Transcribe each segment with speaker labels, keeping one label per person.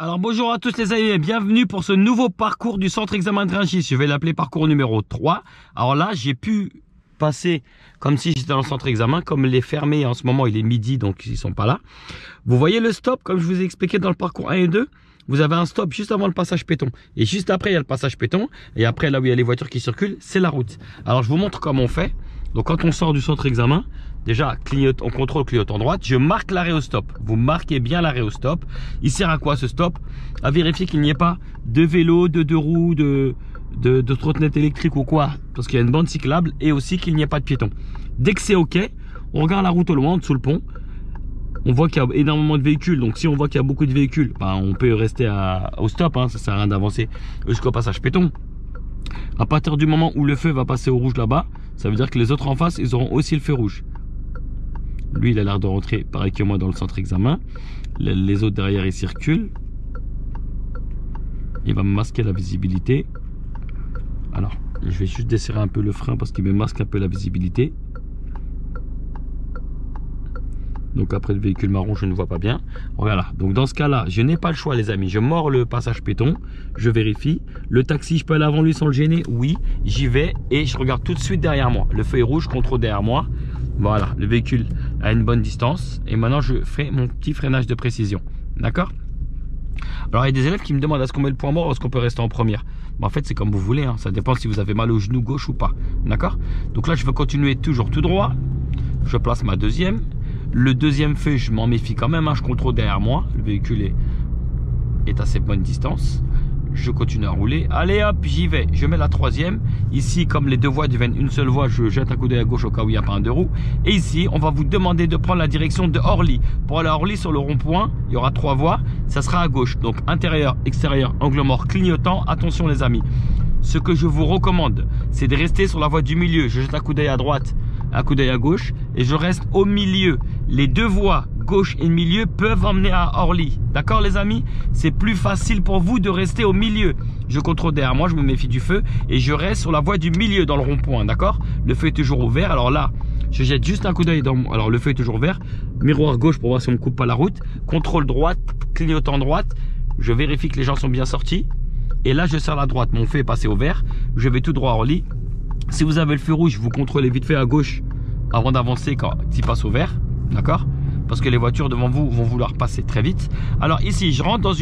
Speaker 1: Alors bonjour à tous les amis et bienvenue pour ce nouveau parcours du centre examen de Rungis. Je vais l'appeler parcours numéro 3. Alors là j'ai pu passer comme si j'étais dans le centre examen. Comme il est fermé en ce moment, il est midi donc ils sont pas là. Vous voyez le stop comme je vous ai expliqué dans le parcours 1 et 2. Vous avez un stop juste avant le passage piéton. Et juste après il y a le passage piéton. Et après là où il y a les voitures qui circulent, c'est la route. Alors je vous montre comment on fait. Donc quand on sort du centre examen, déjà on contrôle clignotant droite, je marque l'arrêt au stop. Vous marquez bien l'arrêt au stop. Il sert à quoi ce stop? À vérifier qu'il n'y ait pas de vélo, de deux roues, de trottinette électrique ou quoi, parce qu'il y a une bande cyclable, et aussi qu'il n'y ait pas de piétons. Dès que c'est ok, on regarde la route au loin, sous le pont. On voit qu'il y a énormément de véhicules, donc si on voit qu'il y a beaucoup de véhicules, ben on peut rester au stop, hein, ça sert à rien d'avancer jusqu'au passage piéton. À partir du moment où le feu va passer au rouge là-bas, ça veut dire que les autres en face, ils auront aussi le feu rouge. Lui, il a l'air de rentrer pareil que moi dans le centre examen. Les autres derrière, ils circulent. Il va me masquer la visibilité. Alors, je vais juste desserrer un peu le frein parce qu'il me masque un peu la visibilité. Donc après le véhicule marron, je ne vois pas bien. Voilà, donc dans ce cas-là, je n'ai pas le choix les amis. Je mords le passage piéton, je vérifie. Le taxi, je peux aller avant lui sans le gêner? Oui, j'y vais et je regarde tout de suite derrière moi. Le feu est rouge, contrôle derrière moi. Voilà, le véhicule à une bonne distance. Et maintenant, je fais mon petit freinage de précision. D'accord? Alors, il y a des élèves qui me demandent est-ce qu'on met le point mort ou est-ce qu'on peut rester en première? En fait, c'est comme vous voulez, hein. Ça dépend si vous avez mal au genou gauche ou pas. D'accord? Donc là, je vais continuer toujours tout droit. Je place ma deuxième. Le deuxième feu, je m'en méfie quand même, hein, je contrôle derrière moi. Le véhicule est à assez bonne distance. Je continue à rouler. Allez hop, j'y vais. Je mets la troisième. Ici, comme les deux voies deviennent une seule voie, je jette un coup d'œil à gauche au cas où il n'y a pas un deux roues. Et ici, on va vous demander de prendre la direction de Orly. Pour aller à Orly sur le rond-point, il y aura trois voies. Ça sera à gauche. Donc intérieur, extérieur, angle mort, clignotant. Attention les amis. Ce que je vous recommande, c'est de rester sur la voie du milieu. Je jette un coup d'œil à droite, un coup d'œil à gauche et je reste au milieu. Les deux voies, gauche et milieu, peuvent emmener à Orly. D'accord les amis? C'est plus facile pour vous de rester au milieu. Je contrôle derrière moi, je me méfie du feu et je reste sur la voie du milieu dans le rond-point. D'accord? Le feu est toujours ouvert. Alors là, je jette juste un coup d'œil dans... Alors le feu est toujours vert. Miroir gauche pour voir si on ne coupe pas la route. Contrôle droite, clignotant droite. Je vérifie que les gens sont bien sortis. Et là, je serre la droite. Mon feu est passé au vert. Je vais tout droit à Orly. Si vous avez le feu rouge, vous contrôlez vite fait à gauche avant d'avancer quand il passe au vert. D'accord? Parce que les voitures devant vous vont vouloir passer très vite. Alors ici, je rentre dans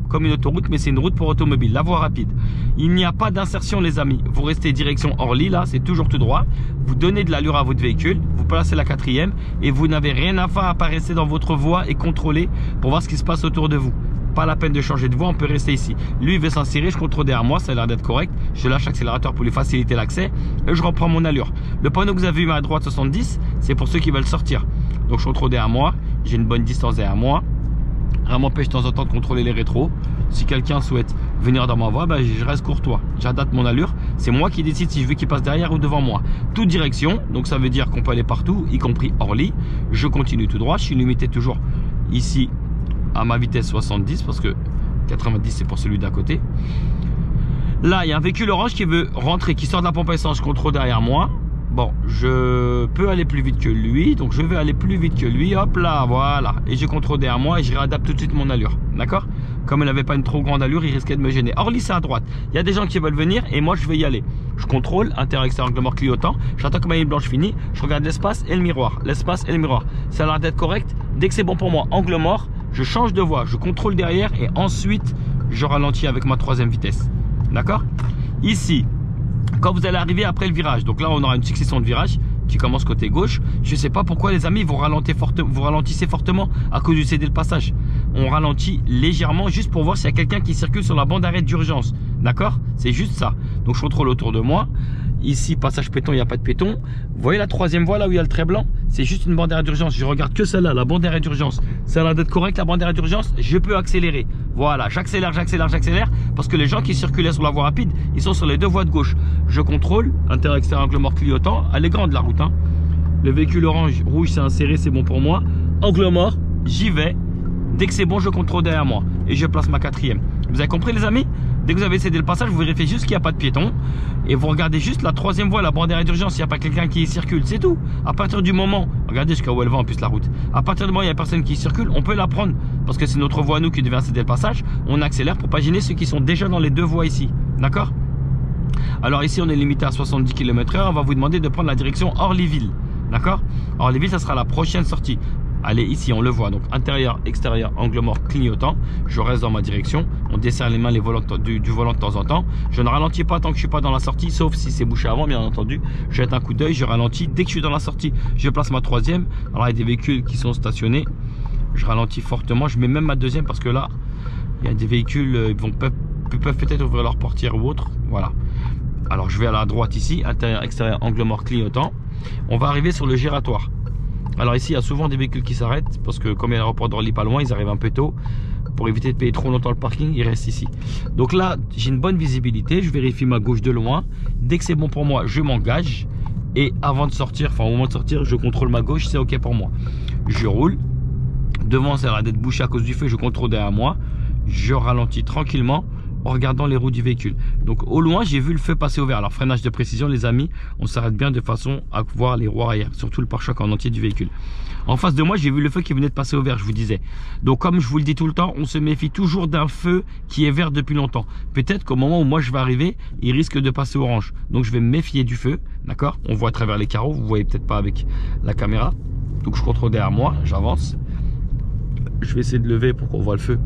Speaker 1: comme une autoroute, mais c'est une route pour automobile, la voie rapide. Il n'y a pas d'insertion les amis. Vous restez direction Orly, là, c'est toujours tout droit. Vous donnez de l'allure à votre véhicule. Vous placez la quatrième et vous n'avez rien à faire à pas rester dans votre voie et contrôler pour voir ce qui se passe autour de vous. Pas la peine de changer de voie, on peut rester ici. Lui il veut s'insérer, je contrôle derrière moi, ça a l'air d'être correct. Je lâche l'accélérateur pour lui faciliter l'accès et je reprends mon allure. Le panneau que vous avez vu à droite 70, c'est pour ceux qui veulent sortir. Donc je contrôle derrière moi, j'ai une bonne distance derrière moi. Ça m'empêche de temps en temps de contrôler les rétros. Si quelqu'un souhaite venir dans ma voie, ben, je reste courtois. J'adapte mon allure. C'est moi qui décide si je veux qu'il passe derrière ou devant moi. Toute direction, donc ça veut dire qu'on peut aller partout, y compris Orly. Je continue tout droit, je suis limité toujours ici à ma vitesse 70 parce que 90 c'est pour celui d'à côté. Là il y a un véhicule orange qui veut rentrer, qui sort de la pompe à essence, je contrôle derrière moi. Bon, je peux aller plus vite que lui, donc je vais aller plus vite que lui, hop là, voilà. Et je contrôle derrière moi et je réadapte tout de suite mon allure, d'accord? Comme elle n'avait pas une trop grande allure, il risquait de me gêner. Orly c'est à droite, il y a des gens qui veulent venir et moi je vais y aller. Je contrôle, intérieur, extérieur, angle mort, clignotant. J'attends que ma ligne blanche finisse, je regarde l'espace et le miroir. L'espace et le miroir, ça a l'air d'être correct. Dès que c'est bon pour moi, angle mort, je change de voie, je contrôle derrière et ensuite je ralentis avec ma troisième vitesse, d'accord? Ici, quand vous allez arriver après le virage, donc là on aura une succession de virages qui commence côté gauche. Je sais pas pourquoi les amis vous ralentissez fortement à cause du céder le passage. On ralentit légèrement juste pour voir s'il y a quelqu'un qui circule sur la bande d'arrêt d'urgence. D'accord? C'est juste ça. Donc je contrôle autour de moi. Ici, passage piéton, il n'y a pas de piéton. Vous voyez la troisième voie là où il y a le trait blanc? C'est juste une bande d'arrêt d'urgence. Je regarde que celle-là, la bande d'arrêt d'urgence. Ça a l'air d'être correct, la bande d'arrêt d'urgence. Je peux accélérer. Voilà, j'accélère, j'accélère, j'accélère. Parce que les gens qui circulaient sur la voie rapide, ils sont sur les deux voies de gauche. Je contrôle, intérieur, extérieur, angle mort, clignotant. Elle est grande la route, hein. Le véhicule rouge s'est inséré, c'est bon pour moi. Angle mort, j'y vais. Dès que c'est bon, je contrôle derrière moi. Et je place ma quatrième. Vous avez compris les amis? Dès que vous avez cédé le passage, vous vérifiez juste qu'il n'y a pas de piéton. Et vous regardez juste la troisième voie, la bande d'arrêt d'urgence, s'il n'y a pas quelqu'un qui circule, c'est tout. À partir du moment, regardez jusqu'à où elle va en plus la route. À partir du moment où il n'y a personne qui circule, on peut la prendre. Parce que c'est notre voie à nous qui devait céder le passage. On accélère pour pas gêner ceux qui sont déjà dans les deux voies ici. D'accord? Alors ici, on est limité à 70 km/h. On va vous demander de prendre la direction Orlyville. D'accord? Orlyville, ça sera la prochaine sortie. Allez, ici, on le voit. Donc, intérieur, extérieur, angle mort, clignotant. Je reste dans ma direction. On desserre les mains du volant de temps en temps. Je ne ralentis pas tant que je ne suis pas dans la sortie, sauf si c'est bouché avant, bien entendu. Je jette un coup d'œil, je ralentis. Dès que je suis dans la sortie, je place ma troisième. Alors, il y a des véhicules qui sont stationnés. Je ralentis fortement. Je mets même ma deuxième parce que là, il y a des véhicules qui peuvent peut-être ouvrir leur portière ou autre. Voilà. Alors, je vais à la droite ici. Intérieur, extérieur, angle mort, clignotant. On va arriver sur le giratoire. Alors ici, il y a souvent des véhicules qui s'arrêtent parce que comme il y a l'aéroport d'Orly pas loin, ils arrivent un peu tôt. Pour éviter de payer trop longtemps le parking, ils restent ici. Donc là, j'ai une bonne visibilité. Je vérifie ma gauche de loin. Dès que c'est bon pour moi, je m'engage. Et avant de sortir, enfin au moment de sortir, je contrôle ma gauche, c'est OK pour moi. Je roule. Devant, ça a l'air d'être bouché à cause du feu. Je contrôle derrière moi. Je ralentis tranquillement en regardant les roues du véhicule. Donc au loin, j'ai vu le feu passer au vert. Alors freinage de précision, les amis, on s'arrête bien de façon à voir les roues arrière, surtout le pare-choc en entier du véhicule. En face de moi, j'ai vu le feu qui venait de passer au vert, je vous disais. Donc comme je vous le dis tout le temps, on se méfie toujours d'un feu qui est vert depuis longtemps. Peut-être qu'au moment où moi je vais arriver, il risque de passer orange. Donc je vais me méfier du feu, d'accord? On voit à travers les carreaux, vous voyez peut-être pas avec la caméra. Donc je contrôle derrière moi, j'avance. Je vais essayer de lever pour qu'on voit le feu.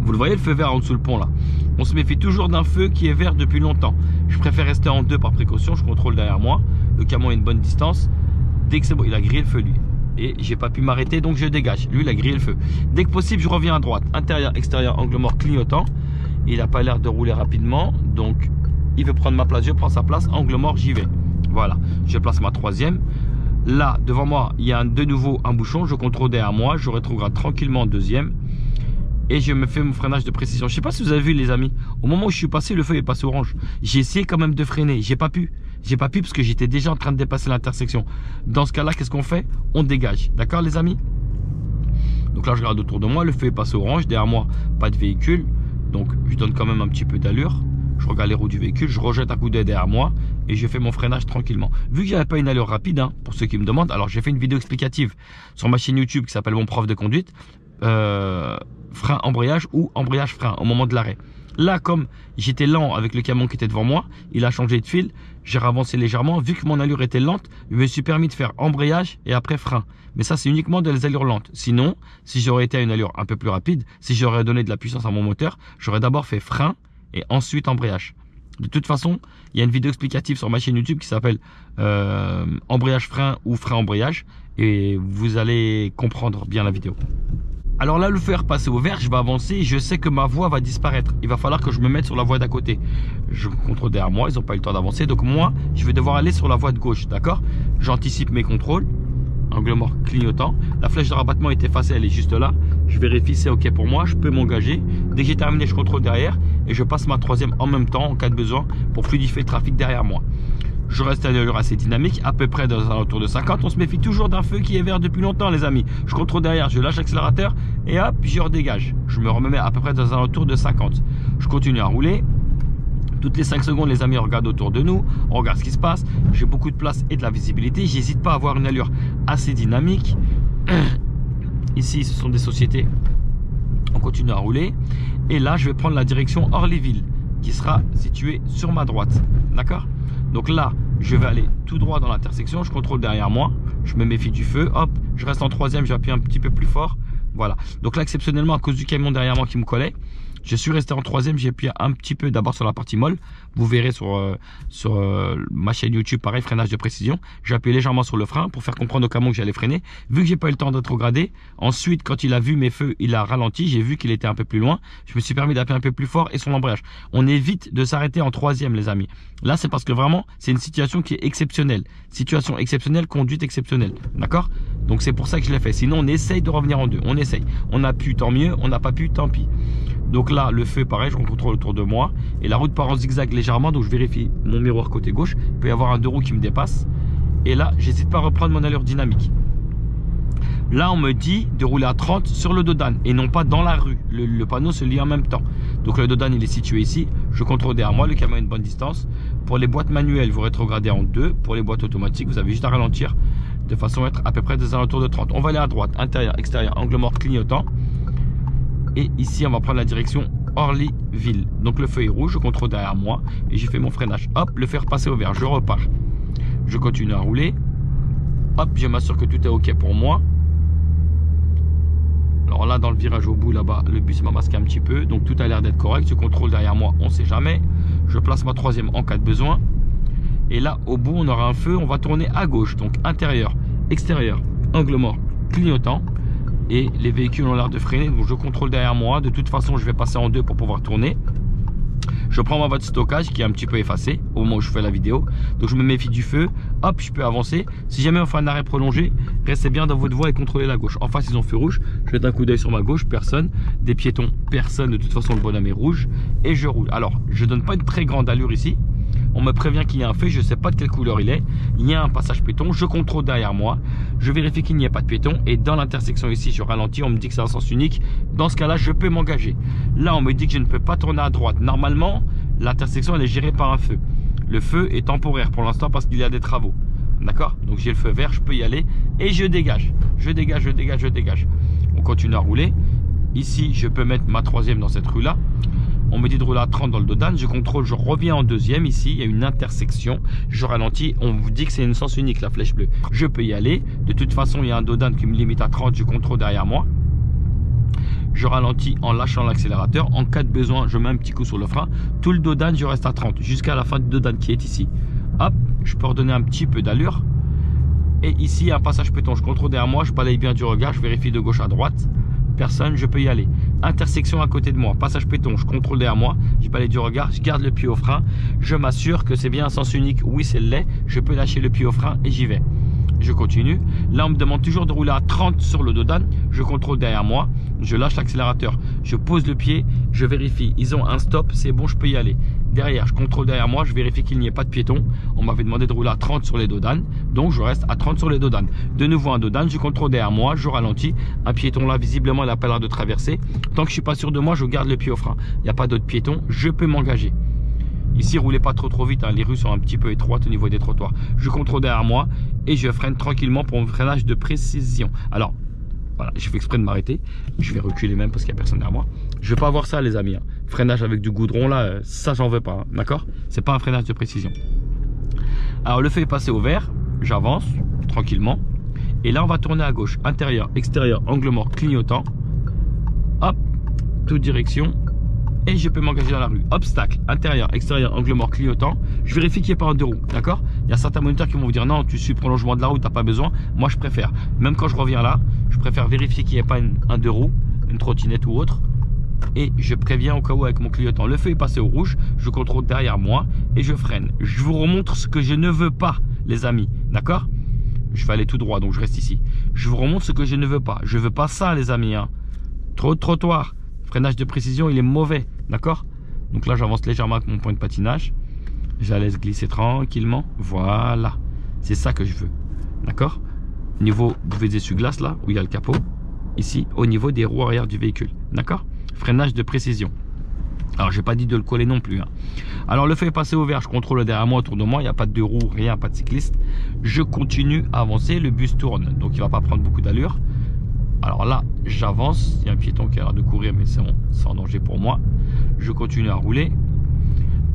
Speaker 1: Vous le voyez, le feu vert en dessous le pont là. On se méfie toujours d'un feu qui est vert depuis longtemps. Je préfère rester en deux par précaution. Je contrôle derrière moi. Le camion a une bonne distance. Dès que c'est bon, il a grillé le feu lui. Et j'ai pas pu m'arrêter, donc je dégage. Lui, il a grillé le feu. Dès que possible, je reviens à droite. Intérieur, extérieur, angle mort, clignotant. Il n'a pas l'air de rouler rapidement. Donc, il veut prendre ma place. Je prends sa place. Angle mort, j'y vais. Voilà. Je place ma troisième. Là, devant moi, il y a de nouveau un bouchon. Je contrôle derrière moi. Je rétrograde tranquillement en deuxième. Et je me fais mon freinage de précision. Je sais pas si vous avez vu les amis, au moment où je suis passé, le feu est passé orange. J'ai essayé quand même de freiner, j'ai pas pu parce que j'étais déjà en train de dépasser l'intersection. Dans ce cas là, qu'est-ce qu'on fait? On dégage, d'accord les amis? Donc là je regarde autour de moi, le feu est passé orange, derrière moi pas de véhicule. Donc je donne quand même un petit peu d'allure. Je regarde les roues du véhicule, je rejette un coup d'œil derrière moi et je fais mon freinage tranquillement. Vu que j'avais pas une allure rapide, hein, pour ceux qui me demandent, alors j'ai fait une vidéo explicative sur ma chaîne YouTube qui s'appelle Mon Prof de Conduite. Frein embrayage ou embrayage frein au moment de l'arrêt. Là, comme j'étais lent avec le camion qui était devant moi, il a changé de fil, j'ai avancé légèrement. Vu que mon allure était lente, je me suis permis de faire embrayage et après frein. Mais ça, c'est uniquement des allures lentes. Sinon, si j'aurais été à une allure un peu plus rapide, si j'aurais donné de la puissance à mon moteur, j'aurais d'abord fait frein et ensuite embrayage. De toute façon, il y a une vidéo explicative sur ma chaîne YouTube qui s'appelle embrayage frein ou frein embrayage et vous allez comprendre bien la vidéo. Alors là, le feu est repassé au vert, je vais avancer et je sais que ma voie va disparaître. Il va falloir que je me mette sur la voie d'à côté. Je contrôle derrière moi, ils n'ont pas eu le temps d'avancer. Donc moi, je vais devoir aller sur la voie de gauche, d'accord? J'anticipe mes contrôles. Angle mort clignotant. La flèche de rabattement est effacée, elle est juste là. Je vérifie c'est OK pour moi, je peux m'engager. Dès que j'ai terminé, je contrôle derrière et je passe ma troisième en même temps en cas de besoin pour fluidifier le trafic derrière moi. Je reste à une allure assez dynamique, à peu près dans un autour de 50. On se méfie toujours d'un feu qui est vert depuis longtemps, les amis. Je contrôle derrière, je lâche l'accélérateur et hop, je redégage. Je me remets à peu près dans un autour de 50. Je continue à rouler. Toutes les 5 secondes, les amis, on regarde autour de nous, on regarde ce qui se passe. J'ai beaucoup de place et de la visibilité. J'hésite pas à avoir une allure assez dynamique. Ici, ce sont des sociétés. On continue à rouler. Et là, je vais prendre la direction Orlyville, qui sera située sur ma droite. D'accord? Donc là, je vais aller tout droit dans l'intersection. Je contrôle derrière moi. Je me méfie du feu. Hop, je reste en troisième. J'appuie un petit peu plus fort. Voilà. Donc là, exceptionnellement, à cause du camion derrière moi qui me collait, je suis resté en troisième. J'ai appuyé un petit peu d'abord sur la partie molle. Vous verrez sur ma chaîne YouTube, pareil, freinage de précision. J'ai appuyé légèrement sur le frein pour faire comprendre au camion que j'allais freiner. Vu que j'ai pas eu le temps de rétrograder, ensuite, quand il a vu mes feux, il a ralenti. J'ai vu qu'il était un peu plus loin. Je me suis permis d'appuyer un peu plus fort et son embrayage. On évite de s'arrêter en troisième, les amis. Là, c'est parce que vraiment, c'est une situation qui est exceptionnelle. Situation exceptionnelle, conduite exceptionnelle. D'accord? Donc, c'est pour ça que je l'ai fait. Sinon, on essaye de revenir en deux. On essaye. On a pu, tant mieux. On n'a pas pu, tant pis. Donc là, le feu, pareil, je contrôle autour de moi. Et la route part en zigzag légèrement. Donc, je vérifie mon miroir côté gauche. Il peut y avoir un deux roues qui me dépasse. Et là, j'hésite pas à reprendre mon allure dynamique. Là, on me dit de rouler à 30 sur le dos d'âne et non pas dans la rue. Le panneau se lit en même temps. Donc le dos d'âne, il est situé ici. Je contrôle derrière moi, le camion a une bonne distance. Pour les boîtes manuelles, vous rétrogradez en 2. Pour les boîtes automatiques, vous avez juste à ralentir de façon à être à peu près des alentours de 30. On va aller à droite, intérieur, extérieur, angle mort clignotant. Et ici, on va prendre la direction Orlyville. Donc le feu est rouge, je contrôle derrière moi et j'ai fait mon freinage. Hop, le feu est repassé au vert, je repars. Je continue à rouler. Hop, je m'assure que tout est OK pour moi. Alors là, dans le virage au bout, là-bas, le bus m'a masqué un petit peu. Donc tout a l'air d'être correct. Je contrôle derrière moi, on ne sait jamais. Je place ma troisième en cas de besoin. Et là, au bout, on aura un feu. On va tourner à gauche. Donc intérieur, extérieur, angle mort, clignotant. Et les véhicules ont l'air de freiner. Donc je contrôle derrière moi. De toute façon, je vais passer en 2 pour pouvoir tourner. Je prends ma voie de stockage qui est un petit peu effacée au moment où je fais la vidéo. Donc je me méfie du feu. Hop, je peux avancer. Si jamais on fait un arrêt prolongé, restez bien dans votre voie et contrôlez la gauche. En face, ils ont feu rouge. Je jette un coup d'œil sur ma gauche. Personne. Des piétons, personne. De toute façon, le bonhomme est rouge. Et je roule. Alors, je donne pas une très grande allure ici. On me prévient qu'il y a un feu, je ne sais pas de quelle couleur il est. Il y a un passage piéton, je contrôle derrière moi. Je vérifie qu'il n'y a pas de piéton. Et dans l'intersection ici, je ralentis. On me dit que c'est un sens unique. Dans ce cas-là, je peux m'engager. Là, on me dit que je ne peux pas tourner à droite. Normalement, l'intersection, elle est gérée par un feu. Le feu est temporaire pour l'instant parce qu'il y a des travaux. D'accord? Donc j'ai le feu vert, je peux y aller. Et je dégage. Je dégage, je dégage, je dégage. On continue à rouler. Ici, je peux mettre ma troisième dans cette rue-là. On me dit de rouler à 30 dans le dos d'âne, je contrôle, je reviens en deuxième. Ici, il y a une intersection, je ralentis. On vous dit que c'est une sens unique, la flèche bleue. Je peux y aller. De toute façon, il y a un dos d'âne qui me limite à 30, je contrôle derrière moi. Je ralentis en lâchant l'accélérateur. En cas de besoin, je mets un petit coup sur le frein. Tout le dos d'âne, je reste à 30 jusqu'à la fin du dos d'âne qui est ici. Hop, je peux redonner un petit peu d'allure. Et ici, un passage piéton, je contrôle derrière moi, je balaye bien du regard, je vérifie de gauche à droite. Personne, je peux y aller. Intersection à côté de moi, passage piéton, je contrôle derrière moi, je balaye du regard, je garde le pied au frein, je m'assure que c'est bien un sens unique. Oui, c'est le lait, je peux lâcher le pied au frein et j'y vais. Je continue. Là, on me demande toujours de rouler à 30 sur le dos d'âne. Je contrôle derrière moi, je lâche l'accélérateur, je pose le pied, je vérifie. Ils ont un stop, c'est bon, je peux y aller. Derrière, je contrôle derrière moi, je vérifie qu'il n'y ait pas de piéton. On m'avait demandé de rouler à 30 sur les dos d'âne, donc je reste à 30 sur les dos d'âne. De nouveau un dos d'âne, je contrôle derrière moi, je ralentis. Un piéton là, visiblement, il n'a pas l'air de traverser. Tant que je suis pas sûr de moi, je garde le pied au frein. Il n'y a pas d'autres piétons, je peux m'engager. Ici, roulez pas trop vite, hein. Les rues sont un petit peu étroites au niveau des trottoirs. Je contrôle derrière moi et je freine tranquillement pour un freinage de précision. Alors, voilà, j'ai fait exprès de m'arrêter. Je vais reculer même parce qu'il n'y a personne derrière moi. Je ne vais pas avoir ça, les amis, hein. Freinage avec du goudron, là, ça, j'en veux pas, hein. D'accord? C'est pas un freinage de précision. Alors, le feu est passé au vert. J'avance tranquillement. Et là, on va tourner à gauche. Intérieur, extérieur, angle mort, clignotant. Hop, toute direction. Et je peux m'engager dans la rue. Obstacle, intérieur, extérieur, angle mort, clignotant. Je vérifie qu'il n'y ait pas un deux roues, d'accord? Il y a certains moniteurs qui vont vous dire non, tu suis prolongement de la route, tu n'as pas besoin. Moi, je préfère, même quand je reviens là, je préfère vérifier qu'il n'y ait pas un deux roues, une trottinette ou autre. Et je préviens au cas où avec mon clignotant. Le feu est passé au rouge, je contrôle derrière moi et je freine. Je vous remontre ce que je ne veux pas, les amis, d'accord? Je vais aller tout droit, donc je reste ici. Je vous remontre ce que je ne veux pas. Je ne veux pas ça, les amis, hein. Trop de trottoir. Freinage de précision, il est mauvais, d'accord? Donc là, j'avance légèrement avec mon point de patinage. Je la laisse glisser tranquillement. Voilà, c'est ça que je veux, d'accord? Niveau du essuie-glace, là, où il y a le capot. Ici, au niveau des roues arrière du véhicule, d'accord? Freinage de précision. Alors, j'ai pas dit de le coller non plus, hein. Alors, le feu est passé au vert. Je contrôle derrière moi, autour de moi. Il n'y a pas de deux roues, rien, pas de cycliste. Je continue à avancer. Le bus tourne, donc il va pas prendre beaucoup d'allure. Alors là, j'avance. Il y a un piéton qui a l'air de courir, mais c'est bon, sans danger pour moi. Je continue à rouler.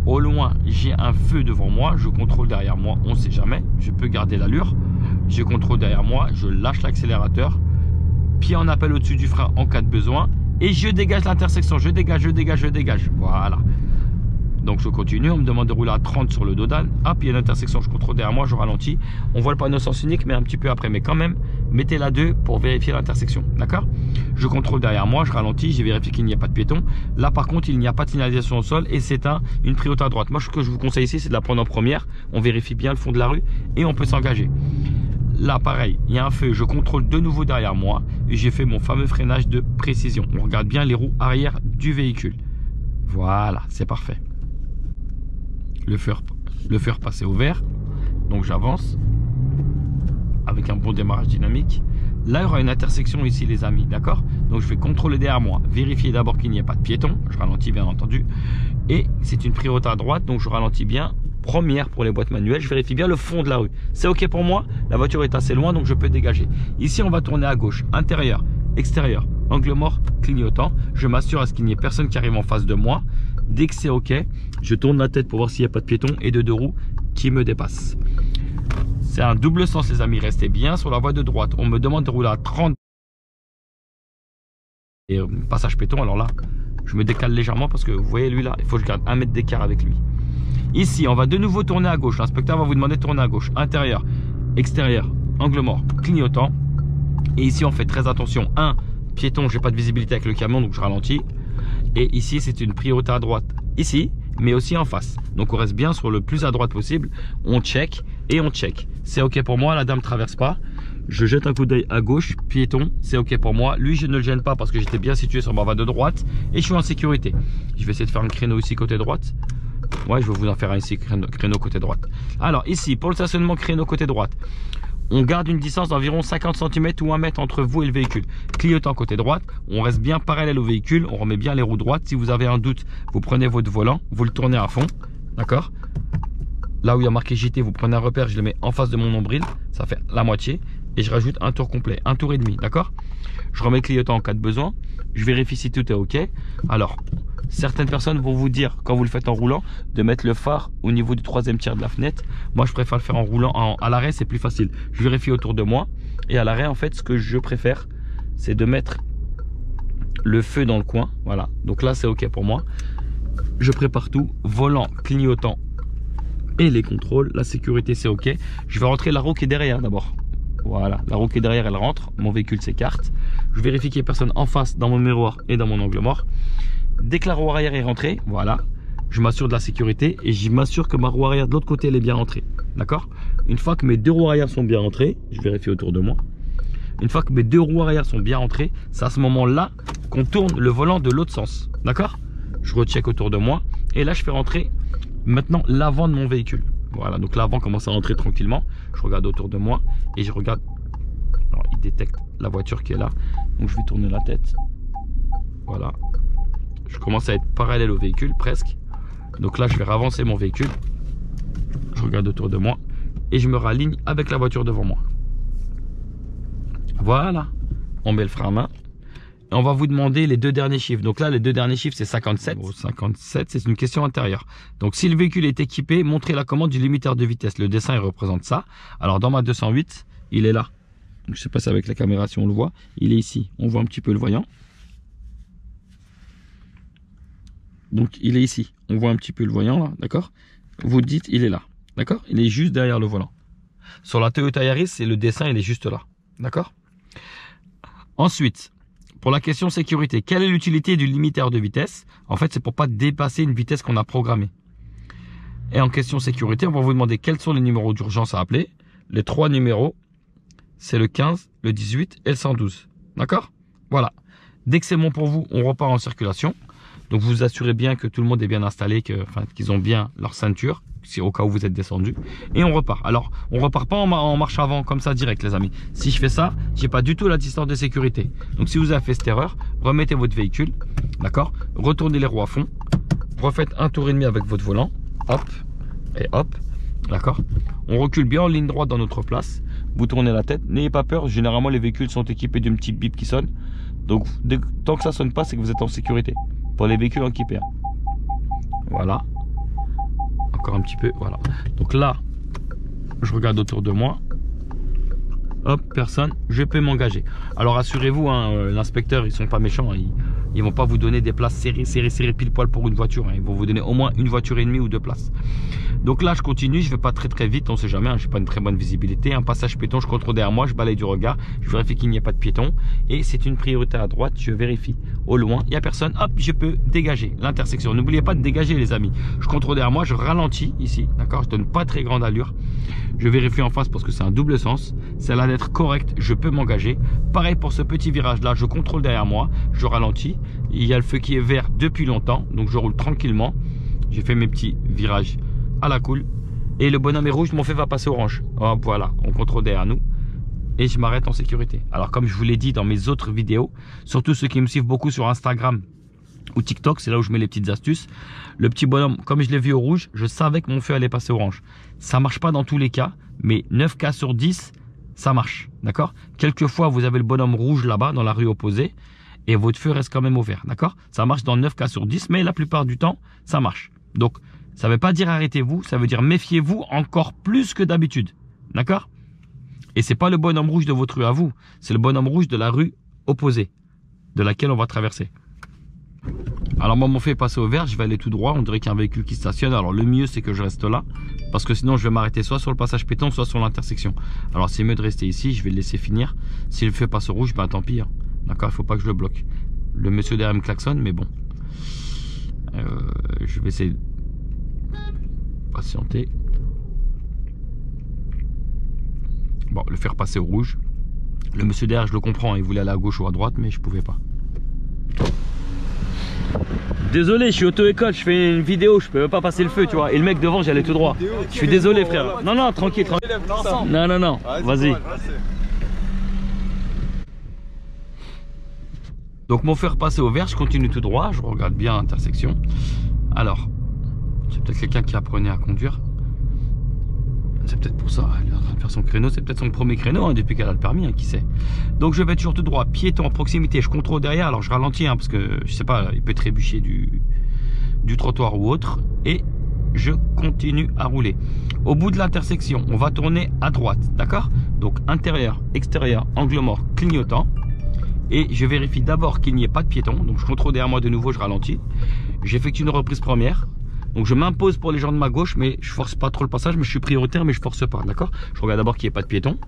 Speaker 1: Au loin, j'ai un feu devant moi. Je contrôle derrière moi, on ne sait jamais. Je peux garder l'allure. Je contrôle derrière moi. Je lâche l'accélérateur. Pied en appel au-dessus du frein en cas de besoin. Et je dégage l'intersection. Je dégage, je dégage, je dégage. Voilà. Donc je continue, on me demande de rouler à 30 sur le dos d'âne. Hop, il y a l'intersection, je contrôle derrière moi, je ralentis. On voit le panneau sens unique, mais un petit peu après. Mais quand même, mettez la 2 pour vérifier l'intersection. D'accord? Je contrôle derrière moi, je ralentis, j'ai vérifié qu'il n'y a pas de piéton. Là, par contre, il n'y a pas de signalisation au sol et c'est une priorité à droite. Moi, ce que je vous conseille ici, c'est de la prendre en première. On vérifie bien le fond de la rue et on peut s'engager. Là, pareil, il y a un feu, je contrôle de nouveau derrière moi et j'ai fait mon fameux freinage de précision. On regarde bien les roues arrière du véhicule. Voilà, c'est parfait. Le feu repassé au vert, donc j'avance. avec un bon démarrage dynamique. Là, il y aura une intersection ici, les amis, d'accord? Donc, je vais contrôler derrière moi, vérifier d'abord qu'il n'y ait pas de piéton. Je ralentis, bien entendu. Et c'est une priorité à droite, donc je ralentis bien. Première pour les boîtes manuelles, je vérifie bien le fond de la rue. C'est OK pour moi? La voiture est assez loin, donc je peux dégager. Ici, on va tourner à gauche, intérieur, extérieur, angle mort, clignotant. Je m'assure à ce qu'il n'y ait personne qui arrive en face de moi. Dès que c'est OK, je tourne la tête pour voir s'il n'y a pas de piéton et de deux roues qui me dépassent. C'est un double sens, les amis. Restez bien sur la voie de droite. On me demande de rouler à 30. Et passage piéton, alors là, je me décale légèrement parce que vous voyez, lui là, il faut que je garde 1 mètre d'écart avec lui. Ici, on va de nouveau tourner à gauche. L'inspecteur va vous demander de tourner à gauche. Intérieur, extérieur, angle mort, clignotant. Et ici, on fait très attention. 1, piéton, j'ai pas de visibilité avec le camion, donc je ralentis. Et ici, c'est une priorité à droite. Ici, mais aussi en face. Donc, on reste bien sur le plus à droite possible. On check et on check. C'est OK pour moi, la dame ne traverse pas. Je jette un coup d'œil à gauche, piéton, c'est OK pour moi. Lui, je ne le gêne pas parce que j'étais bien situé sur ma voie de droite et je suis en sécurité. Je vais essayer de faire un créneau ici côté droite. Ouais, je vais vous en faire un ici, créneau côté droite. Alors, ici, pour le stationnement, créneau côté droite. On garde une distance d'environ 50 cm ou 1 mètre entre vous et le véhicule. Clignotant côté droite, on reste bien parallèle au véhicule, on remet bien les roues droites. Si vous avez un doute, vous prenez votre volant, vous le tournez à fond, d'accord? Là où il y a marqué JT, vous prenez un repère, je le mets en face de mon nombril, ça fait la moitié. Et je rajoute un tour complet, un tour et demi, d'accord? Je remets le clignotant en cas de besoin, je vérifie si tout est OK. Alors, certaines personnes vont vous dire, quand vous le faites en roulant, de mettre le phare au niveau du 3e tiers de la fenêtre. Moi, je préfère le faire en roulant. À l'arrêt, c'est plus facile. Je vérifie autour de moi. Et à l'arrêt, en fait, ce que je préfère, c'est de mettre le feu dans le coin. Voilà. Donc là, c'est OK pour moi. Je prépare tout. Volant, clignotant et les contrôles. La sécurité, c'est OK. Je vais rentrer la roue qui est derrière d'abord. Voilà. La roue qui est derrière, elle rentre. Mon véhicule s'écarte. Je vérifie qu'il n'y ait personne en face dans mon miroir et dans mon angle mort. Dès que la roue arrière est rentrée, voilà, je m'assure de la sécurité et je m'assure que ma roue arrière de l'autre côté, elle est bien rentrée. D'accord? Une fois que mes deux roues arrière sont bien rentrées, je vérifie autour de moi. Une fois que mes deux roues arrière sont bien rentrées, c'est à ce moment-là qu'on tourne le volant de l'autre sens. D'accord? Je recheck autour de moi et là, je fais rentrer maintenant l'avant de mon véhicule. Voilà, donc l'avant commence à rentrer tranquillement. Je regarde autour de moi et je regarde. Alors, il détecte la voiture qui est là. Donc, je vais tourner la tête. Voilà. Je commence à être parallèle au véhicule presque. Donc là, je vais ravancer mon véhicule. Je regarde autour de moi et je me raligne avec la voiture devant moi. Voilà. On met le frein à main. Et on va vous demander les deux derniers chiffres. Donc là, les deux derniers chiffres, c'est 57. 57, c'est une question intérieure. Donc si le véhicule est équipé, montrez la commande du limiteur de vitesse. Le dessin, il représente ça. Alors dans ma 208, il est là. Donc, je ne sais pas si avec la caméra, si on le voit. Il est ici. On voit un petit peu le voyant. Donc il est ici. On voit un petit peu le voyant là, d'accord? Vous dites, il est là. D'accord? Il est juste derrière le volant. Sur la Toyota Yaris, c'est le dessin, il est juste là. D'accord? Ensuite, pour la question sécurité, quelle est l'utilité du limiteur de vitesse? En fait, c'est pour pas dépasser une vitesse qu'on a programmée. Et en question sécurité, on va vous demander quels sont les numéros d'urgence à appeler. Les 3 numéros, c'est le 15, le 18 et le 112. D'accord? Voilà. Dès que c'est bon pour vous, on repart en circulation. Donc vous vous assurez bien que tout le monde est bien installé, qu'ils ont bien leur ceinture, si au cas où vous êtes descendu. Et on repart. Alors, on repart pas en marche avant comme ça direct, les amis. Si je fais ça, j'ai pas du tout la distance de sécurité. Donc si vous avez fait cette erreur, remettez votre véhicule, d'accord? Retournez les roues à fond. Refaites un tour et demi avec votre volant. Hop et hop, d'accord? On recule bien en ligne droite dans notre place. Vous tournez la tête. N'ayez pas peur. Généralement, les véhicules sont équipés d'une petite bip qui sonne. Donc, tant que ça sonne pas, c'est que vous êtes en sécurité. Pour les véhicules équipés. Voilà. Encore un petit peu. Voilà. Donc là, je regarde autour de moi. Hop, personne. Je peux m'engager. Alors assurez-vous, hein, l'inspecteur, ils sont pas méchants. Hein, ils vont pas vous donner des places serrées pile poil pour une voiture. Hein, ils vont vous donner au moins une voiture et demie ou 2 places. Donc là, je continue. Je vais pas très vite. On sait jamais. Hein, j'ai pas une très bonne visibilité. Un passage piéton, je contrôle derrière moi. Je balaye du regard. Je vérifie qu'il n'y a pas de piéton. Et c'est une priorité à droite. Je vérifie. Au loin, il n'y a personne. Hop, je peux dégager l'intersection. N'oubliez pas de dégager, les amis. Je contrôle derrière moi. Je ralentis ici. D'accord? Je donne pas très grande allure. Je vérifie en face parce que c'est un double sens. C'est là d'être correct. Je peux m'engager. Pareil pour ce petit virage là. Je contrôle derrière moi. Je ralentis. Il y a le feu qui est vert depuis longtemps. Donc je roule tranquillement. J'ai fait mes petits virages à la cool. Et le bonhomme est rouge. Mon feu va passer orange. Hop, voilà. On contrôle derrière nous. et je m'arrête en sécurité. Alors comme je vous l'ai dit dans mes autres vidéos, surtout ceux qui me suivent beaucoup sur Instagram ou TikTok, c'est là où je mets les petites astuces. Le petit bonhomme, comme je l'ai vu au rouge, je savais que mon feu allait passer orange. Ça marche pas dans tous les cas, mais 9 cas sur 10, ça marche, d'accord? Quelquefois, vous avez le bonhomme rouge là-bas, dans la rue opposée, et votre feu reste quand même au vert, d'accord? Ça marche dans 9 cas sur 10, mais la plupart du temps, ça marche. Donc, ça ne veut pas dire arrêtez-vous, ça veut dire méfiez-vous encore plus que d'habitude, d'accord? Et c'est pas le bonhomme rouge de votre rue à vous, c'est le bonhomme rouge de la rue opposée, de laquelle on va traverser. Alors moi, mon feu est passé au vert, je vais aller tout droit, on dirait qu'il y a un véhicule qui stationne. Alors le mieux, c'est que je reste là, parce que sinon je vais m'arrêter soit sur le passage piéton, soit sur l'intersection. Alors c'est mieux de rester ici, je vais le laisser finir. Si le feu passe au rouge, ben tant pis, hein. D'accord, il faut pas que je le bloque. Le monsieur derrière me klaxonne, mais bon. Je vais essayer de patienter. Bon, le faire passer au rouge. Le monsieur derrière, je le comprends, il voulait aller à gauche ou à droite, mais je pouvais pas. Désolé, je suis auto-école, je fais une vidéo, je peux même pas passer le feu, tu vois. Et le mec devant, j'allais tout droit. Je suis désolé, frère. Non, non, tranquille, tranquille. Non, non, non, vas-y. Donc mon feu repassé au vert, je continue tout droit, je regarde bien l'intersection. Alors, c'est peut-être quelqu'un qui apprenait à conduire. C'est peut-être pour ça, elle est en train de faire son créneau, c'est peut-être son premier créneau hein, depuis qu'elle a le permis, hein, qui sait. Donc je vais toujours tout droit, piéton à proximité, je contrôle derrière, alors je ralentis hein, parce que je sais pas, il peut trébucher du trottoir ou autre. Et je continue à rouler. Au bout de l'intersection, on va tourner à droite, d'accord? Donc intérieur, extérieur, angle mort, clignotant. Et je vérifie d'abord qu'il n'y ait pas de piéton, donc je contrôle derrière moi de nouveau, je ralentis. J'effectue une reprise première. Donc je m'impose pour les gens de ma gauche, mais je force pas trop le passage, mais je suis prioritaire, mais je force pas, d'accord? Je regarde d'abord qu'il n'y ait pas de piéton.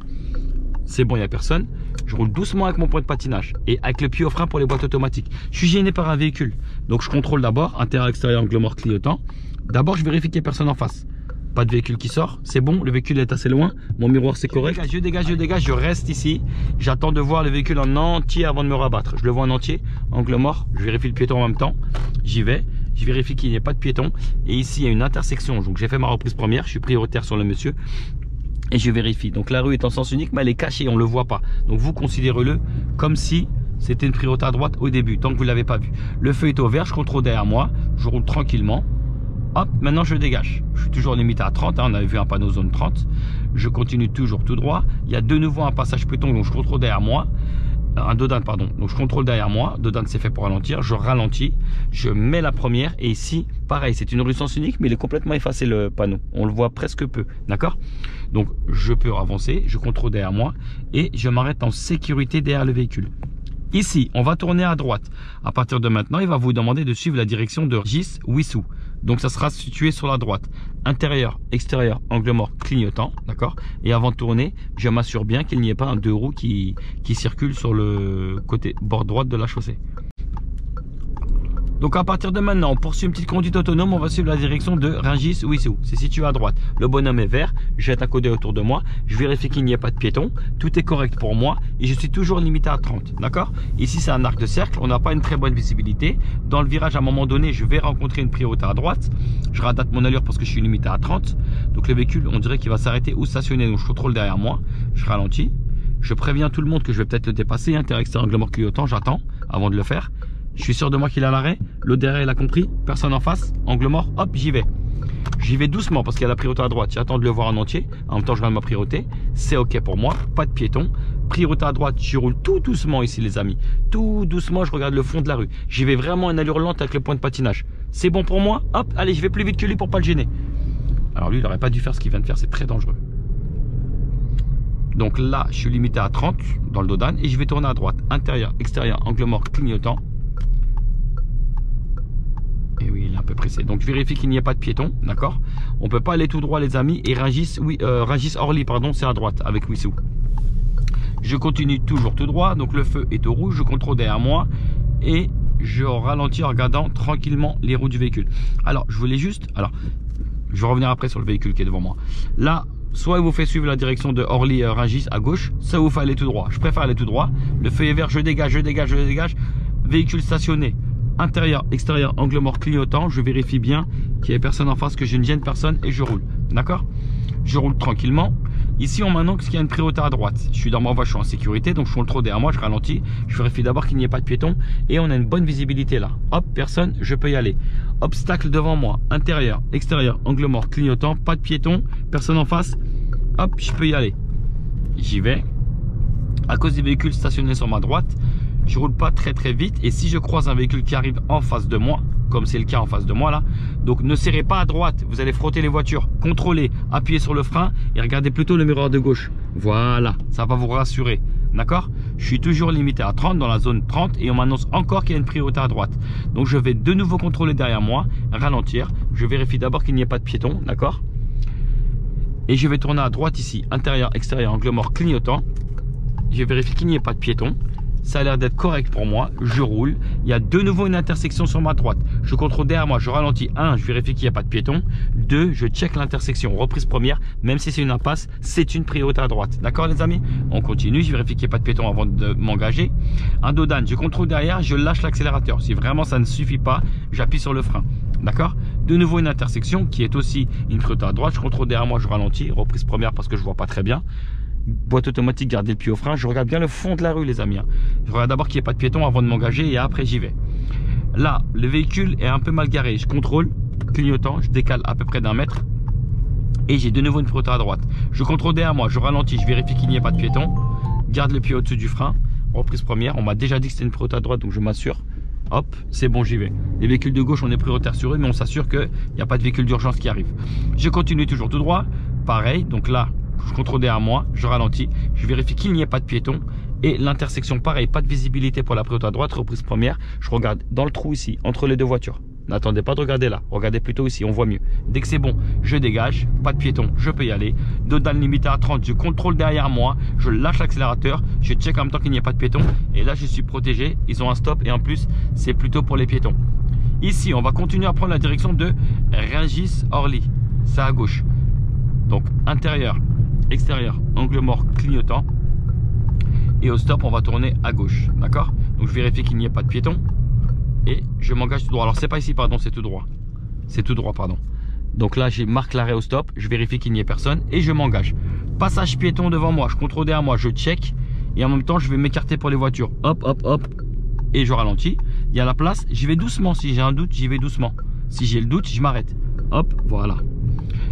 Speaker 1: C'est bon, il n'y a personne. Je roule doucement avec mon point de patinage et avec le pied au frein pour les boîtes automatiques. Je suis gêné par un véhicule, donc je contrôle d'abord, intérieur, extérieur, angle mort, clignotant. D'abord, je vérifie qu'il n'y ait personne en face. Pas de véhicule qui sort, c'est bon, le véhicule est assez loin, mon miroir c'est correct. Je dégage, je reste ici. J'attends de voir le véhicule en entier avant de me rabattre. Je le vois en entier, angle mort, je vérifie le piéton en même temps. J'y vais. Je vérifie qu'il n'y ait pas de piéton. Et ici, il y a une intersection. Donc, j'ai fait ma reprise première. Je suis prioritaire sur le monsieur. Et je vérifie. Donc, la rue est en sens unique, mais elle est cachée. On ne le voit pas. Donc, vous considérez-le comme si c'était une priorité à droite au début, tant que vous ne l'avez pas vu. Le feu est au vert. Je contrôle derrière moi. Je roule tranquillement. Hop, maintenant, je dégage. Je suis toujours limité à 30. Hein, on avait vu un panneau zone 30. Je continue toujours tout droit. Il y a de nouveau un passage piéton. Donc, je contrôle derrière moi. Un dodane, pardon. Donc je contrôle derrière moi. Dodane, c'est fait pour ralentir. Je ralentis. Je mets la première. Et ici, pareil, c'est une rue sens unique, mais il est complètement effacé le panneau. On le voit presque peu. D'accord? Donc je peux avancer. Je contrôle derrière moi. Et je m'arrête en sécurité derrière le véhicule. Ici, on va tourner à droite. À partir de maintenant, il va vous demander de suivre la direction de Rungis Wissous. Donc ça sera situé sur la droite. Intérieur, extérieur, angle mort, clignotant, d'accord? Et avant de tourner, je m'assure bien qu'il n'y ait pas un deux roues qui circule sur le côté bord droite de la chaussée. Donc à partir de maintenant, on poursuit une petite conduite autonome, on va suivre la direction de Rungis Wissous. C'est situé à droite. Le bonhomme est vert, je jette un coup d'œil autour de moi, je vérifie qu'il n'y ait pas de piéton, tout est correct pour moi et je suis toujours limité à 30, d'accord? Ici c'est un arc de cercle, on n'a pas une très bonne visibilité. Dans le virage, à un moment donné, je vais rencontrer une priorité à droite. Je radate mon allure parce que je suis limité à 30. Donc le véhicule, on dirait qu'il va s'arrêter ou stationner, donc je contrôle derrière moi, je ralentis. Je préviens tout le monde que je vais peut-être le dépasser, intérieur, extérieur, angle mort, clignotant, j'attends avant de le faire. Je suis sûr de moi qu'il est à l'arrêt. L'autre derrière, il a compris. Personne en face. Angle mort. Hop, j'y vais. J'y vais doucement parce qu'il y a la priorité à droite. J'attends de le voir en entier. En même temps, je regarde ma priorité. C'est OK pour moi. Pas de piéton. Priorité à droite. Je roule tout doucement ici, les amis. Tout doucement, je regarde le fond de la rue. J'y vais vraiment en allure lente avec le point de patinage. C'est bon pour moi. Hop, allez, je vais plus vite que lui pour pas le gêner. Alors lui, il n'aurait pas dû faire ce qu'il vient de faire. C'est très dangereux. Donc là, je suis limité à 30 dans le dodane et je vais tourner à droite. Intérieur, extérieur, angle mort, clignotant. Et oui, il est un peu pressé. Donc je vérifie qu'il n'y ait pas de piéton, d'accord? On peut pas aller tout droit, les amis. Et Rungis Orly, pardon, c'est à droite avec Wissous. Je continue toujours tout droit. Donc le feu est au rouge. Je contrôle derrière moi et je ralentis en regardant tranquillement les roues du véhicule. Alors je voulais juste, je vais revenir après sur le véhicule qui est devant moi. Là, soit il vous fait suivre la direction de Orly Rungis à gauche, soit vous fait aller tout droit. Je préfère aller tout droit. Le feu est vert, je dégage. Véhicule stationné. Intérieur, extérieur, angle mort, clignotant. Je vérifie bien qu'il n'y ait personne en face, que je ne gêne personne et je roule. D'accord? Je roule tranquillement. Ici, on m'annonce qu'il y a une priorité à droite. Je suis dans ma voie, je suis en sécurité, donc je contrôle derrière moi, je ralentis. Je vérifie d'abord qu'il n'y ait pas de piéton et on a une bonne visibilité là. Hop, personne, je peux y aller. Obstacle devant moi, intérieur, extérieur, angle mort, clignotant, pas de piéton, personne en face. Hop, je peux y aller. J'y vais. À cause des véhicules stationnés sur ma droite, je roule pas très vite. Et si je croise un véhicule qui arrive en face de moi, comme c'est le cas en face de moi là, donc ne serrez pas à droite, vous allez frotter les voitures, contrôlez, appuyez sur le frein et regardez plutôt le miroir de gauche. Voilà, ça va vous rassurer, d'accord? Je suis toujours limité à 30 dans la zone 30 et on m'annonce encore qu'il y a une priorité à droite. Donc je vais de nouveau contrôler derrière moi, ralentir, je vérifie d'abord qu'il n'y ait pas de piéton, d'accord? Et je vais tourner à droite ici, intérieur, extérieur, angle mort, clignotant. Je vérifie qu'il n'y ait pas de piéton. Ça a l'air d'être correct pour moi. Je roule. Il y a de nouveau une intersection sur ma droite. Je contrôle derrière moi. Je ralentis. 1, je vérifie qu'il n'y a pas de piéton. 2, je check l'intersection. Reprise première. Même si c'est une impasse, c'est une priorité à droite. D'accord les amis? On continue. Je vérifie qu'il n'y a pas de piéton avant de m'engager. Un dos d'âne. Je contrôle derrière. Je lâche l'accélérateur. Si vraiment ça ne suffit pas, j'appuie sur le frein. D'accord? De nouveau une intersection qui est aussi une priorité à droite. Je contrôle derrière moi. Je ralentis. Reprise première parce que je ne vois pas très bien. Boîte automatique, garder le pied au frein. Je regarde bien le fond de la rue les amis. Je regarde d'abord qu'il n'y ait pas de piéton avant de m'engager et après j'y vais. Là, le véhicule est un peu mal garé. Je contrôle, clignotant, je décale à peu près d'1 mètre. Et j'ai de nouveau une priorité à droite. Je contrôle derrière moi, je ralentis, je vérifie qu'il n'y ait pas de piéton. Garde le pied au-dessus du frein. Reprise première. On m'a déjà dit que c'était une priorité à droite, donc je m'assure. Hop, c'est bon, j'y vais. Les véhicules de gauche, on est prioritaire sur eux, mais on s'assure qu'il n'y a pas de véhicule d'urgence qui arrive. Je continue toujours tout droit. Pareil, donc là, je contrôle derrière moi, je ralentis, je vérifie qu'il n'y ait pas de piéton. Et l'intersection, pareil, pas de visibilité pour la priorité à droite, reprise première. Je regarde dans le trou ici, entre les deux voitures. N'attendez pas de regarder là, regardez plutôt ici, on voit mieux. Dès que c'est bon, je dégage, pas de piéton, je peux y aller. Dos d'âne limité à 30, je contrôle derrière moi, je lâche l'accélérateur, je check en même temps qu'il n'y a pas de piéton. Et là, je suis protégé, ils ont un stop et en plus, c'est plutôt pour les piétons. Ici, on va continuer à prendre la direction de Rungis-Orly, c'est à gauche. Donc, intérieur, extérieur, angle mort, clignotant. Et au stop, on va tourner à gauche, d'accord? Donc, je vérifie qu'il n'y ait pas de piéton. Et je m'engage tout droit. Alors, c'est pas ici, pardon, c'est tout droit. C'est tout droit, pardon. Donc là, je marque l'arrêt au stop. Je vérifie qu'il n'y ait personne et je m'engage. Passage piéton devant moi. Je contrôle derrière moi. Je check. Et en même temps, je vais m'écarter pour les voitures. Hop, hop, hop. Et je ralentis. Il y a la place. J'y vais doucement. Si j'ai un doute, j'y vais doucement. Si j'ai le doute, je m'arrête. Hop, voilà.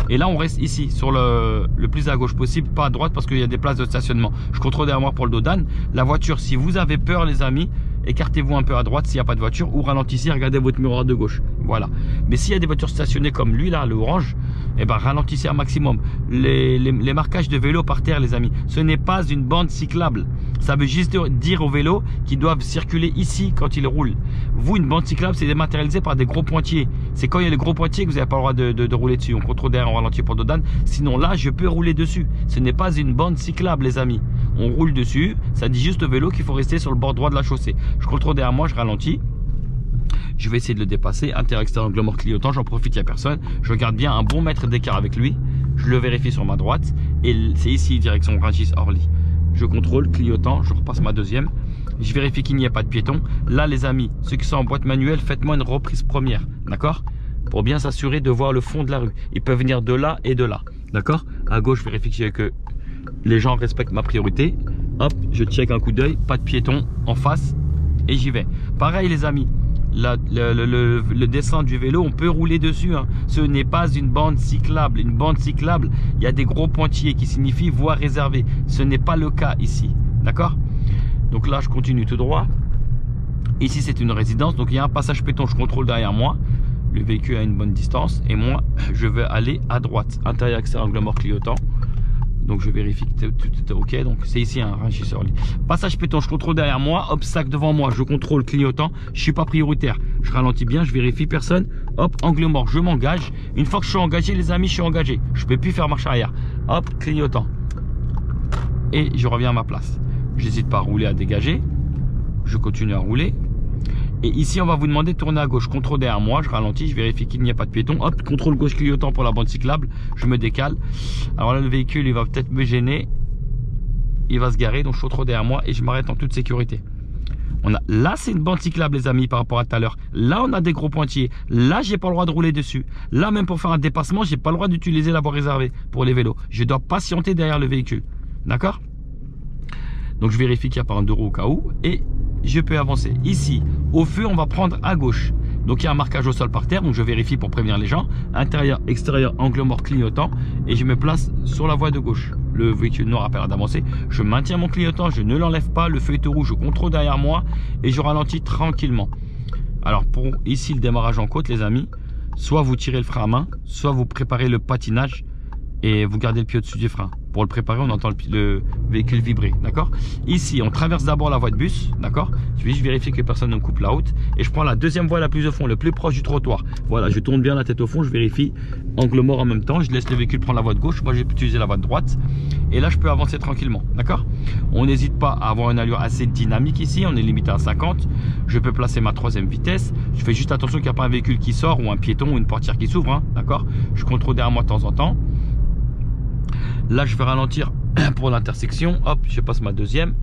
Speaker 1: Et là, on reste ici, sur le plus à gauche possible, pas à droite parce qu'il y a des places de stationnement. Je contrôle derrière moi pour le dos d'âne. La voiture, si vous avez peur, les amis, écartez-vous un peu à droite s'il n'y a pas de voiture ou ralentissez, regardez votre miroir de gauche. Voilà. Mais s'il y a des voitures stationnées comme lui là, le orange, eh ben ralentissez un maximum. Les marquages de vélo par terre, les amis, ce n'est pas une bande cyclable. Ça veut juste dire aux vélos qu'ils doivent circuler ici quand ils roulent. Vous, une bande cyclable, c'est dématérialisé par des gros pointiers. C'est quand il y a les gros pointiers que vous n'avez pas le droit de rouler dessus. On contrôle derrière, on ralentit pour le dos d'âne. Sinon là, je peux rouler dessus. Ce n'est pas une bande cyclable, les amis. On roule dessus. Ça dit juste au vélo qu'il faut rester sur le bord droit de la chaussée. Je contrôle derrière moi, je ralentis. Je vais essayer de le dépasser. Intérieur, extérieur, angle mort, clignotant. J'en profite, il n'y a personne. Je garde bien un bon mètre d'écart avec lui. Je le vérifie sur ma droite. Et c'est ici, direction Rungis-Orly. Je contrôle, clignotant. Je repasse ma deuxième. Je vérifie qu'il n'y ait pas de piéton. Là, les amis, ceux qui sont en boîte manuelle, faites-moi une reprise première. D'accord? Pour bien s'assurer de voir le fond de la rue. Ils peuvent venir de là et de là. D'accord? À gauche, je vérifie que les gens respectent ma priorité. Hop, je check un coup d'œil. Pas de piéton en face. Et j'y vais. Pareil, les amis. Le dessin du vélo, on peut rouler dessus. Hein. Ce n'est pas une bande cyclable. Une bande cyclable, il y a des gros pointillés qui signifient voie réservée. Ce n'est pas le cas ici. D'accord? Donc là, je continue tout droit. Ici, c'est une résidence. Donc, il y a un passage piéton. Je contrôle derrière moi. Le véhicule a une bonne distance. Et moi, je vais aller à droite. Intérieur, extérieur, angle mort, clignotant. Donc, je vérifie que tout est OK. Donc, c'est ici un Rungis-Orly. Passage piéton, je contrôle derrière moi. Obstacle devant moi, je contrôle clignotant. Je ne suis pas prioritaire. Je ralentis bien, je vérifie personne. Hop, angle mort, je m'engage. Une fois que je suis engagé, les amis, je suis engagé. Je ne peux plus faire marche arrière. Hop, clignotant. Et je reviens à ma place. J'hésite pas à rouler, à dégager. Je continue à rouler. Et ici, on va vous demander de tourner à gauche. Contrôle derrière moi, je ralentis, je vérifie qu'il n'y a pas de piéton. Hop, contrôle gauche clignotant pour la bande cyclable. Je me décale. Alors là, le véhicule, il va peut-être me gêner. Il va se garer, donc je contrôle derrière moi et je m'arrête en toute sécurité. Là, c'est une bande cyclable, les amis, par rapport à tout à l'heure. Là, on a des gros pointillés. Là, j'ai pas le droit de rouler dessus. Là, même pour faire un dépassement, j'ai pas le droit d'utiliser la voie réservée pour les vélos. Je dois patienter derrière le véhicule. D'accord? Donc, je vérifie qu'il n'y a pas un deux roues au cas où. Et je peux avancer. Ici, au feu, on va prendre à gauche. Donc, il y a un marquage au sol par terre. Donc, je vérifie pour prévenir les gens. Intérieur, extérieur, angle mort, clignotant. Et je me place sur la voie de gauche. Le véhicule noir appelle d'avancer. Je maintiens mon clignotant. Je ne l'enlève pas. Le feu est rouge. Je contrôle derrière moi. Et je ralentis tranquillement. Alors, pour ici, le démarrage en côte, les amis, soit vous tirez le frein à main, soit vous préparez le patinage et vous gardez le pied au-dessus du frein. Pour le préparer, on entend le véhicule vibrer, d'accord? Ici, on traverse d'abord la voie de bus, d'accord? Je vais juste vérifier que personne ne coupe la route. Et je prends la deuxième voie la plus au fond, le plus proche du trottoir. Voilà, je tourne bien la tête au fond, je vérifie. Angle mort en même temps, je laisse le véhicule prendre la voie de gauche. Moi, j'ai utilisé la voie de droite. Et là, je peux avancer tranquillement, d'accord? On n'hésite pas à avoir une allure assez dynamique ici. On est limité à 50. Je peux placer ma troisième vitesse. Je fais juste attention qu'il n'y a pas un véhicule qui sort ou un piéton ou une portière qui s'ouvre, hein, d'accord? Je contrôle derrière moi de temps en temps. Là, je vais ralentir pour l'intersection. Hop, je passe ma deuxième.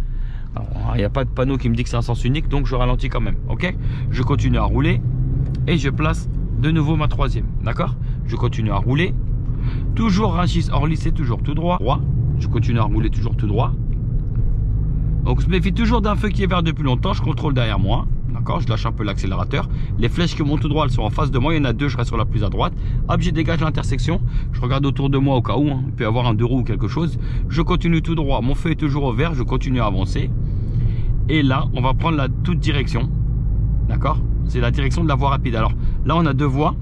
Speaker 1: Il n'y a pas de panneau qui me dit que c'est un sens unique, donc je ralentis quand même. Ok, je continue à rouler et je place de nouveau ma troisième. D'accord, je continue à rouler. Toujours Rungis Orly, c'est toujours tout droit. Je continue à rouler toujours tout droit. Donc, je me méfie toujours d'un feu qui est vert depuis longtemps. Je contrôle derrière moi. D'accord, je lâche un peu l'accélérateur. Les flèches qui montent tout droit, elles sont en face de moi. Il y en a deux, je reste sur la plus à droite. Hop, je dégage l'intersection. Je regarde autour de moi au cas où, hein. Il peut y avoir un deux roues ou quelque chose. Je continue tout droit. Mon feu est toujours au vert. Je continue à avancer. Et là, on va prendre la toute direction. D'accord, c'est la direction de la voie rapide. Alors là, on a deux voies.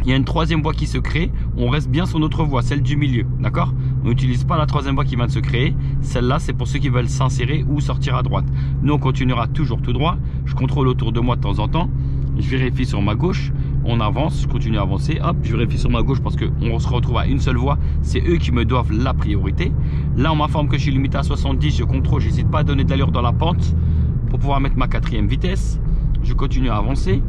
Speaker 1: Il y a une troisième voie qui se crée. On reste bien sur notre voie, celle du milieu. D'accord, on n'utilise pas la troisième voie qui vient de se créer. Celle-là, c'est pour ceux qui veulent s'insérer ou sortir à droite. Nous, on continuera toujours tout droit. Je contrôle autour de moi de temps en temps. Je vérifie sur ma gauche. On avance, je continue à avancer. Hop, je vérifie sur ma gauche parce qu'on se retrouve à une seule voie. C'est eux qui me doivent la priorité. Là, on m'informe que je suis limité à 70. Je contrôle, j'hésite pas à donner de l'allure dans la pente pour pouvoir mettre ma quatrième vitesse. Je continue à avancer.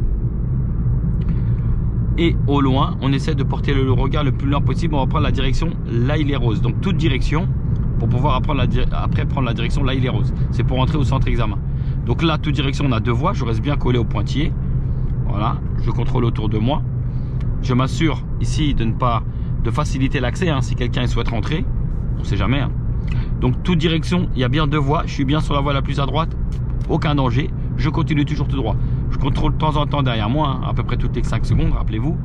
Speaker 1: Et au loin, on essaie de porter le regard le plus loin possible. On va prendre la direction là il est rose. Donc toute direction pour pouvoir après prendre la direction là il est rose. C'est pour entrer au centre examen. Donc là, toute direction, on a deux voies. Je reste bien collé au pointillé. Voilà, je contrôle autour de moi. Je m'assure ici de faciliter l'accès, hein, si quelqu'un souhaite rentrer. On ne sait jamais. Hein. Donc toute direction, il y a bien deux voies. Je suis bien sur la voie la plus à droite. Aucun danger. Je continue toujours tout droit. Je contrôle de temps en temps derrière moi, hein, à peu près toutes les 5 secondes, rappelez-vous.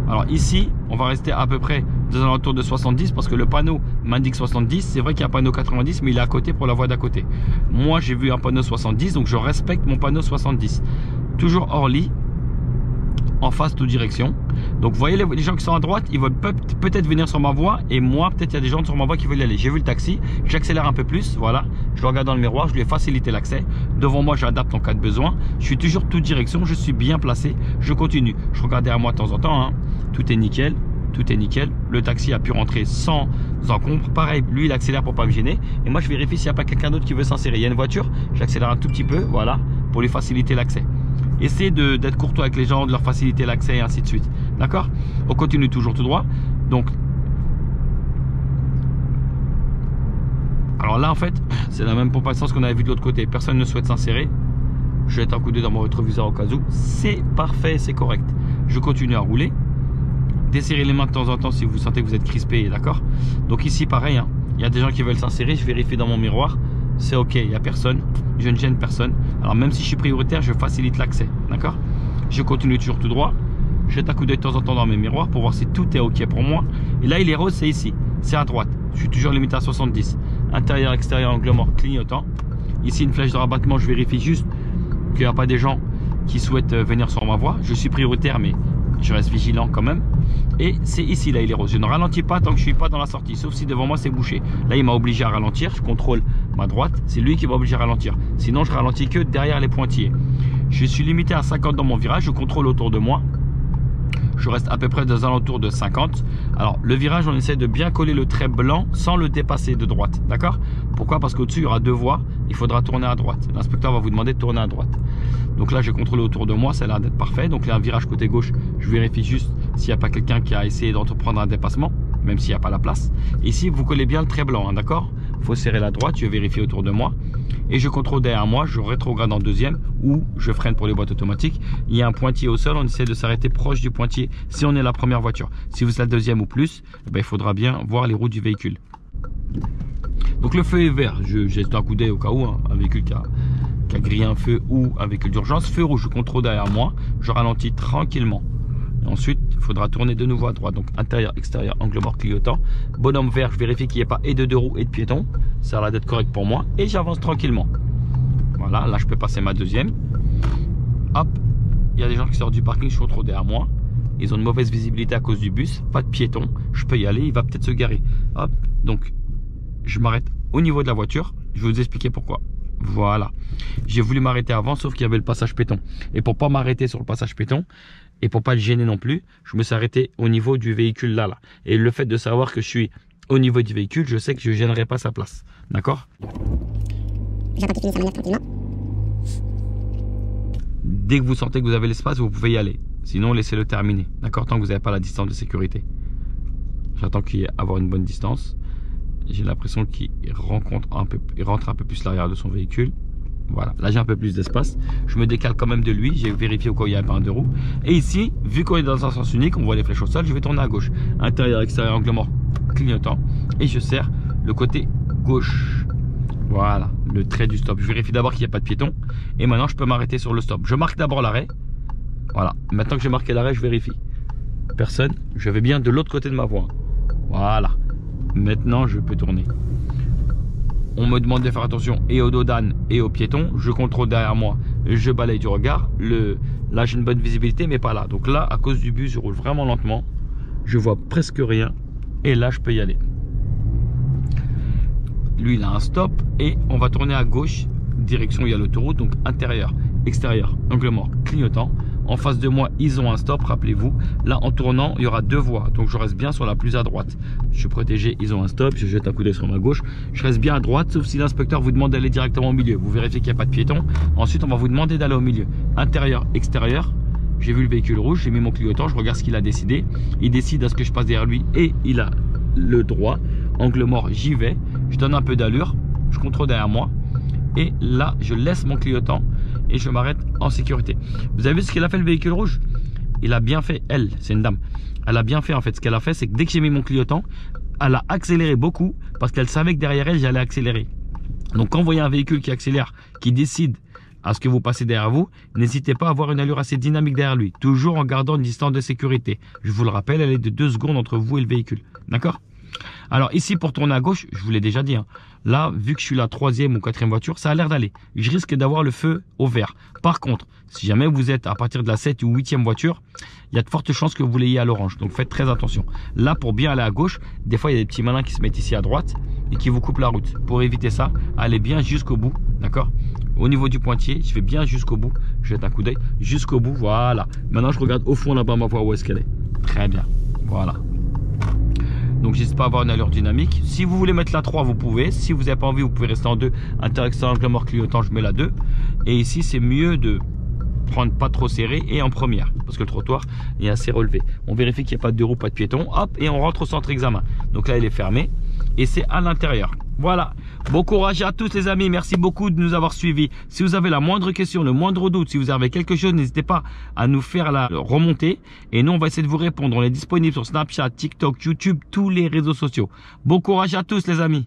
Speaker 1: Alors ici, on va rester à peu près aux alentours de 70 parce que le panneau m'indique 70. C'est vrai qu'il y a un panneau 90, mais il est à côté pour la voie d'à côté. Moi, j'ai vu un panneau 70, donc je respecte mon panneau 70. Toujours Orly, en face toute direction. Donc vous voyez les gens qui sont à droite, ils veulent peut-être venir sur ma voie, et moi peut-être il y a des gens sur ma voie qui veulent y aller. J'ai vu le taxi, j'accélère un peu plus, voilà, je le regarde dans le miroir, je lui ai facilité l'accès. Devant moi, j'adapte en cas de besoin. Je suis toujours toute direction, je suis bien placé, je continue. Je regarde derrière moi de temps en temps, hein. Tout est nickel. Tout est nickel, le taxi a pu rentrer sans encombre. Pareil, lui il accélère pour pas me gêner. Et moi je vérifie s'il n'y a pas quelqu'un d'autre qui veut s'insérer. Il y a une voiture, j'accélère un tout petit peu, voilà, pour lui faciliter l'accès. Essayez d'être courtois avec les gens, de leur faciliter l'accès et ainsi de suite. D'accord? On continue toujours tout droit. Donc, alors là en fait, c'est la même pompe à essence qu'on avait vu de l'autre côté. Personne ne souhaite s'insérer. Je jette un coup d'œil dans mon rétroviseur au cas où. C'est parfait, c'est correct. Je continue à rouler. Desserrez les mains de temps en temps si vous sentez que vous êtes crispé, d'accord? Donc ici pareil, hein, il y a des gens qui veulent s'insérer, je vérifie dans mon miroir, c'est ok, il n'y a personne, je ne gêne personne. Alors même si je suis prioritaire, je facilite l'accès, d'accord? Je continue toujours tout droit, je jette un coup d'œil de temps en temps dans mes miroirs pour voir si tout est ok pour moi. Et là il est rose, c'est ici, c'est à droite, je suis toujours limité à 70. Intérieur, extérieur, angle mort, clignotant. Ici une flèche de rabattement, je vérifie juste qu'il n'y a pas des gens qui souhaitent venir sur ma voie. Je suis prioritaire mais je reste vigilant quand même. Et c'est ici, là il est rose. Je ne ralentis pas tant que je ne suis pas dans la sortie, sauf si devant moi c'est bouché. Là il m'a obligé à ralentir, je contrôle ma droite, c'est lui qui m'a obligé à ralentir. Sinon je ralentis que derrière les pointillés. Je suis limité à 50 dans mon virage, je contrôle autour de moi. Je reste à peu près aux alentours de 50. Alors le virage, on essaie de bien coller le trait blanc sans le dépasser de droite, d'accord? Pourquoi? Parce qu'au-dessus il y aura deux voies, il faudra tourner à droite. L'inspecteur va vous demander de tourner à droite. Donc là j'ai contrôlé autour de moi, ça a l'air d'être parfait. Donc là un virage côté gauche, je vérifie juste s'il n'y a pas quelqu'un qui a essayé d'entreprendre un dépassement, même s'il n'y a pas la place. Ici vous collez bien le trait blanc, hein, d'accord? Il faut serrer la droite, je vérifie autour de moi. et je contrôle derrière moi, je rétrograde en deuxième ou je freine pour les boîtes automatiques. Il y a un pointillé au sol, on essaie de s'arrêter proche du pointillé si on est la première voiture. Si vous êtes la deuxième ou plus, il faudra bien voir les roues du véhicule. Donc le feu est vert, je jette un coup d'œil au cas où, hein, un véhicule qui a grillé un feu ou un véhicule d'urgence. Feu rouge, je contrôle derrière moi, je ralentis tranquillement. Et ensuite, il faudra tourner de nouveau à droite. Donc intérieur, extérieur, angle mort clignotant. Bonhomme vert, je vérifie qu'il n'y ait pas et de deux roues et de piétons. Ça a l'air d'être correct pour moi. Et j'avance tranquillement. Voilà, là je peux passer ma deuxième. Hop, il y a des gens qui sortent du parking, je contrôle derrière moi. Ils ont une mauvaise visibilité à cause du bus, pas de piéton. Je peux y aller, il va peut-être se garer. Hop, donc je m'arrête au niveau de la voiture. Je vais vous expliquer pourquoi. Voilà, j'ai voulu m'arrêter avant, sauf qu'il y avait le passage piéton. Et pour pas m'arrêter sur le passage piéton, et pour pas le gêner non plus, je me suis arrêté au niveau du véhicule là. Et le fait de savoir que je suis au niveau du véhicule, je sais que je ne gênerai pas sa place. D'accord? J'attends qu'il finisse sa manœuvre tranquillement. Dès que vous sentez que vous avez l'espace, vous pouvez y aller. Sinon, laissez-le terminer. D'accord? Tant que vous n'avez pas la distance de sécurité. J'attends qu'il y ait avoir une bonne distance. J'ai l'impression qu'il rentre un peu plus l'arrière de son véhicule. Voilà, là j'ai un peu plus d'espace. Je me décale quand même de lui. J'ai vérifié au cas où il n'y a pas un deux roues. Et ici, vu qu'on est dans un sens unique, on voit les flèches au sol, je vais tourner à gauche. Intérieur, extérieur, angle mort, clignotant. Et je serre le côté gauche. Voilà, le trait du stop. Je vérifie d'abord qu'il n'y a pas de piéton. Et maintenant, je peux m'arrêter sur le stop. Je marque d'abord l'arrêt. Voilà, maintenant que j'ai marqué l'arrêt, je vérifie. Personne, je vais bien de l'autre côté de ma voie. Voilà. Maintenant, je peux tourner. On me demande de faire attention et au dos d'âne et aux piétons. Je contrôle derrière moi, je balaye du regard. Là, j'ai une bonne visibilité, mais pas là. Donc là, à cause du bus, je roule vraiment lentement. Je vois presque rien. Et là, je peux y aller. Lui, il a un stop. Et on va tourner à gauche. Direction, il y a l'autoroute. Donc intérieur, extérieur, angle mort, clignotant. En face de moi, ils ont un stop, rappelez-vous. Là, en tournant, il y aura deux voies. Donc, je reste bien sur la plus à droite. Je suis protégé, ils ont un stop. Je jette un coup d'œil sur ma gauche. Je reste bien à droite, sauf si l'inspecteur vous demande d'aller directement au milieu. Vous vérifiez qu'il n'y a pas de piéton. Ensuite, on va vous demander d'aller au milieu. Intérieur, extérieur. J'ai vu le véhicule rouge, j'ai mis mon clignotant. Je regarde ce qu'il a décidé. Il décide à ce que je passe derrière lui et il a le droit. Angle mort, j'y vais. Je donne un peu d'allure. Je contrôle derrière moi. Et là, je laisse mon clignotant. Et je m'arrête en sécurité. Vous avez vu ce qu'il a fait le véhicule rouge? Il a bien fait, elle, c'est une dame. Elle a bien fait en fait. Ce qu'elle a fait, c'est que dès que j'ai mis mon clignotant, elle a accéléré beaucoup parce qu'elle savait que derrière elle, j'allais accélérer. Donc quand vous voyez un véhicule qui accélère, qui décide à ce que vous passez derrière vous, n'hésitez pas à avoir une allure assez dynamique derrière lui. Toujours en gardant une distance de sécurité. Je vous le rappelle, elle est de 2 secondes entre vous et le véhicule. D'accord? Alors ici, pour tourner à gauche, je vous l'ai déjà dit, hein, là, vu que je suis la 3e ou 4e voiture, ça a l'air d'aller. Je risque d'avoir le feu au vert. Par contre, si jamais vous êtes à partir de la 7 ou 8e voiture, il y a de fortes chances que vous l'ayez à l'orange. Donc faites très attention. Là, pour bien aller à gauche, des fois, il y a des petits malins qui se mettent ici à droite et qui vous coupent la route. Pour éviter ça, allez bien jusqu'au bout, d'accord? Au niveau du pointier, je vais bien jusqu'au bout. Je jette un coup d'œil jusqu'au bout, voilà. Maintenant, je regarde au fond là-bas ma voie où est-ce qu'elle est. Très bien, voilà. Donc n'hésitez pas à avoir une allure dynamique. Si vous voulez mettre la 3, vous pouvez. Si vous n'avez pas envie, vous pouvez rester en 2. Interaction angle mort clignotant, je mets la 2. Et ici, c'est mieux de prendre pas trop serré et en première. Parce que le trottoir est assez relevé. On vérifie qu'il n'y a pas de deux roues, pas de piéton. Hop, et on rentre au centre examen. Donc là, il est fermé. Et c'est à l'intérieur. Voilà. Bon courage à tous les amis. Merci beaucoup de nous avoir suivis. Si vous avez la moindre question, le moindre doute, si vous avez quelque chose, n'hésitez pas à nous faire la remontée. Et nous, on va essayer de vous répondre. On est disponible sur Snapchat, TikTok, YouTube, tous les réseaux sociaux. Bon courage à tous les amis.